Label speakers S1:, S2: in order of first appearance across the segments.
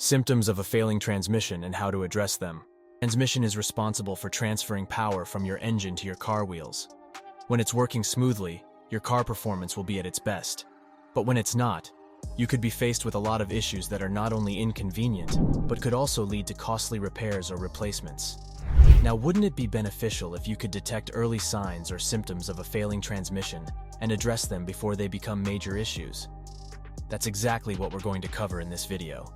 S1: Symptoms of a failing transmission and how to address them. Transmission is responsible for transferring power from your engine to your car wheels. When it's working smoothly, your car performance will be at its best. But when it's not, you could be faced with a lot of issues that are not only inconvenient, but could also lead to costly repairs or replacements. Now, wouldn't it be beneficial if you could detect early signs or symptoms of a failing transmission and address them before they become major issues? That's exactly what we're going to cover in this video.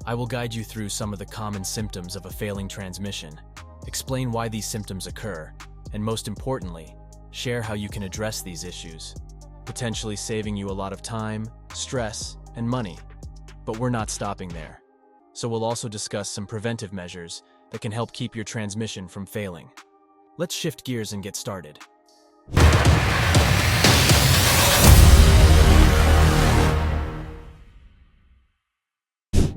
S1: I will guide you through some of the common symptoms of a failing transmission, explain why these symptoms occur, and most importantly, share how you can address these issues, potentially saving you a lot of time, stress, and money. But we're not stopping there. So we'll also discuss some preventive measures that can help keep your transmission from failing. Let's shift gears and get started.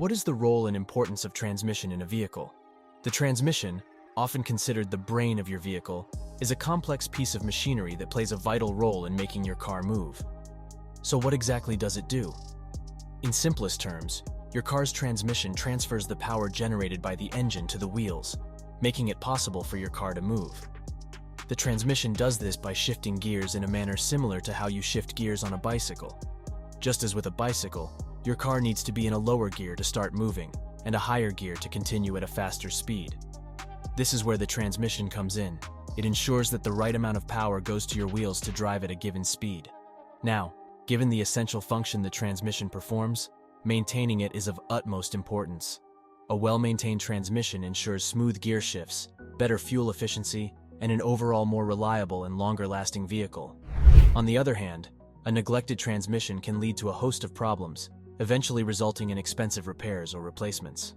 S1: What is the role and importance of transmission in a vehicle? The transmission, often considered the brain of your vehicle, is a complex piece of machinery that plays a vital role in making your car move. So what exactly does it do? In simplest terms, your car's transmission transfers the power generated by the engine to the wheels, making it possible for your car to move. The transmission does this by shifting gears in a manner similar to how you shift gears on a bicycle. Just as with a bicycle, your car needs to be in a lower gear to start moving, and a higher gear to continue at a faster speed. This is where the transmission comes in. It ensures that the right amount of power goes to your wheels to drive at a given speed. Now, given the essential function the transmission performs, maintaining it is of utmost importance. A well-maintained transmission ensures smooth gear shifts, better fuel efficiency, and an overall more reliable and longer-lasting vehicle. On the other hand, a neglected transmission can lead to a host of problems, eventually resulting in expensive repairs or replacements.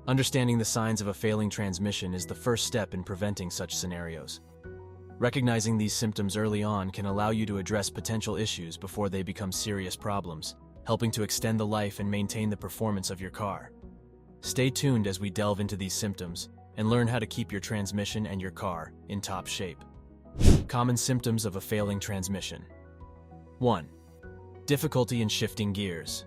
S1: Understanding the signs of a failing transmission is the first step in preventing such scenarios. Recognizing these symptoms early on can allow you to address potential issues before they become serious problems, helping to extend the life and maintain the performance of your car. Stay tuned as we delve into these symptoms and learn how to keep your transmission and your car in top shape. Common symptoms of a failing transmission. 1. Difficulty in shifting gears.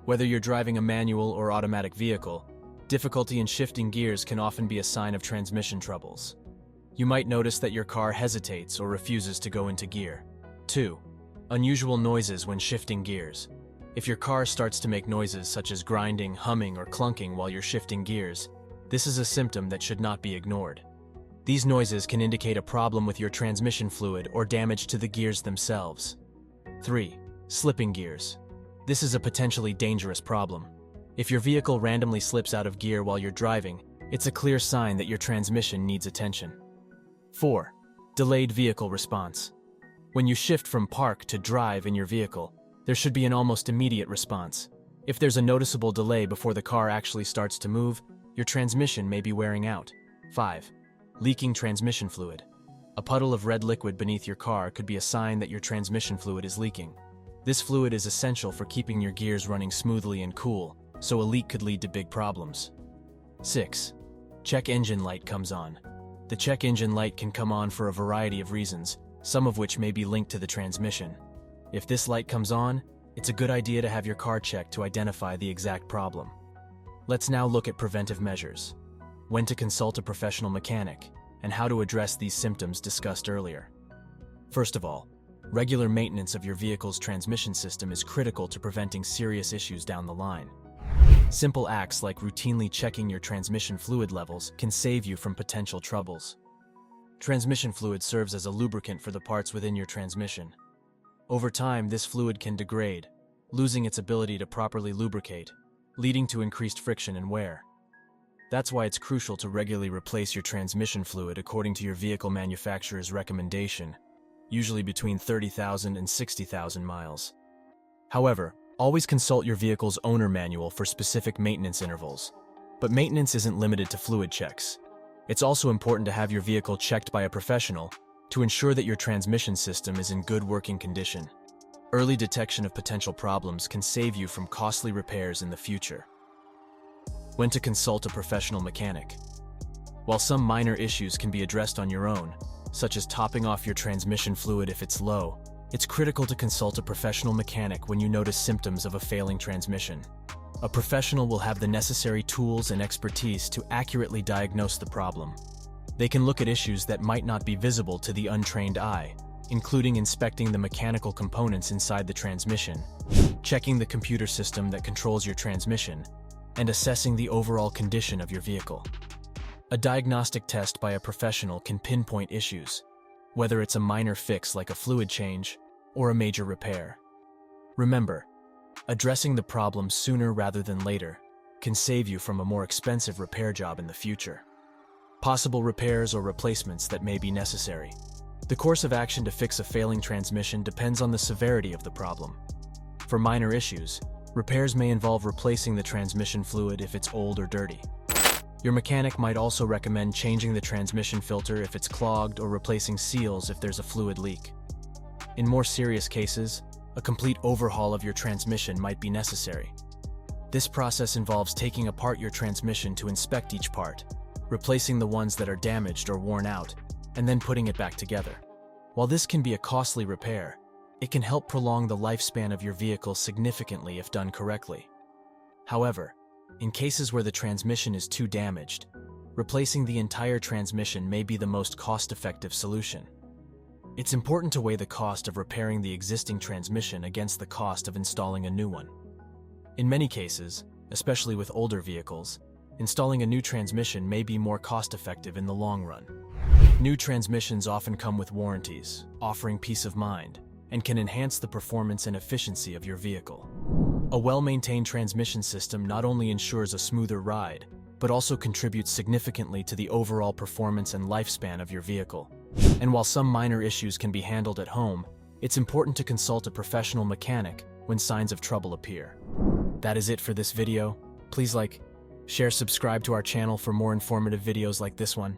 S1: Whether you're driving a manual or automatic vehicle, difficulty in shifting gears can often be a sign of transmission troubles. You might notice that your car hesitates or refuses to go into gear. 2. Unusual noises when shifting gears. If your car starts to make noises such as grinding, humming, or clunking while you're shifting gears, this is a symptom that should not be ignored. These noises can indicate a problem with your transmission fluid or damage to the gears themselves. 3. Slipping gears. This is a potentially dangerous problem. If your vehicle randomly slips out of gear while you're driving, it's a clear sign that your transmission needs attention. 4. Delayed vehicle response. When you shift from park to drive in your vehicle, there should be an almost immediate response. If there's a noticeable delay before the car actually starts to move, your transmission may be wearing out. 5. Leaking transmission fluid. A puddle of red liquid beneath your car could be a sign that your transmission fluid is leaking. This fluid is essential for keeping your gears running smoothly and cool, so a leak could lead to big problems. 6. Check engine light comes on. The check engine light can come on for a variety of reasons, some of which may be linked to the transmission. If this light comes on, it's a good idea to have your car checked to identify the exact problem. Let's now look at preventive measures. When to consult a professional mechanic, and how to address these symptoms discussed earlier. First of all, regular maintenance of your vehicle's transmission system is critical to preventing serious issues down the line. Simple acts like routinely checking your transmission fluid levels can save you from potential troubles. Transmission fluid serves as a lubricant for the parts within your transmission. Over time, this fluid can degrade, losing its ability to properly lubricate, leading to increased friction and wear. That's why it's crucial to regularly replace your transmission fluid according to your vehicle manufacturer's recommendation, usually between 30,000 and 60,000 miles. However, always consult your vehicle's owner manual for specific maintenance intervals. But maintenance isn't limited to fluid checks. It's also important to have your vehicle checked by a professional to ensure that your transmission system is in good working condition. Early detection of potential problems can save you from costly repairs in the future. When to consult a professional mechanic. While some minor issues can be addressed on your own, such as topping off your transmission fluid if it's low, it's critical to consult a professional mechanic when you notice symptoms of a failing transmission. A professional will have the necessary tools and expertise to accurately diagnose the problem. They can look at issues that might not be visible to the untrained eye, including inspecting the mechanical components inside the transmission, checking the computer system that controls your transmission, and assessing the overall condition of your vehicle. A diagnostic test by a professional can pinpoint issues, whether it's a minor fix like a fluid change or a major repair. Remember, addressing the problem sooner rather than later can save you from a more expensive repair job in the future. Possible repairs or replacements that may be necessary. The course of action to fix a failing transmission depends on the severity of the problem. For minor issues, repairs may involve replacing the transmission fluid if it's old or dirty. Your mechanic might also recommend changing the transmission filter if it's clogged or replacing seals if there's a fluid leak. In more serious cases, a complete overhaul of your transmission might be necessary. This process involves taking apart your transmission to inspect each part, replacing the ones that are damaged or worn out, and then putting it back together. While this can be a costly repair, it can help prolong the lifespan of your vehicle significantly if done correctly. However, in cases where the transmission is too damaged, replacing the entire transmission may be the most cost-effective solution. It's important to weigh the cost of repairing the existing transmission against the cost of installing a new one. In many cases, especially with older vehicles, installing a new transmission may be more cost-effective in the long run. New transmissions often come with warranties, offering peace of mind, and can enhance the performance and efficiency of your vehicle. A well-maintained transmission system not only ensures a smoother ride, but also contributes significantly to the overall performance and lifespan of your vehicle. And while some minor issues can be handled at home, it's important to consult a professional mechanic when signs of trouble appear. That is it for this video. Please like, share, subscribe to our channel for more informative videos like this one.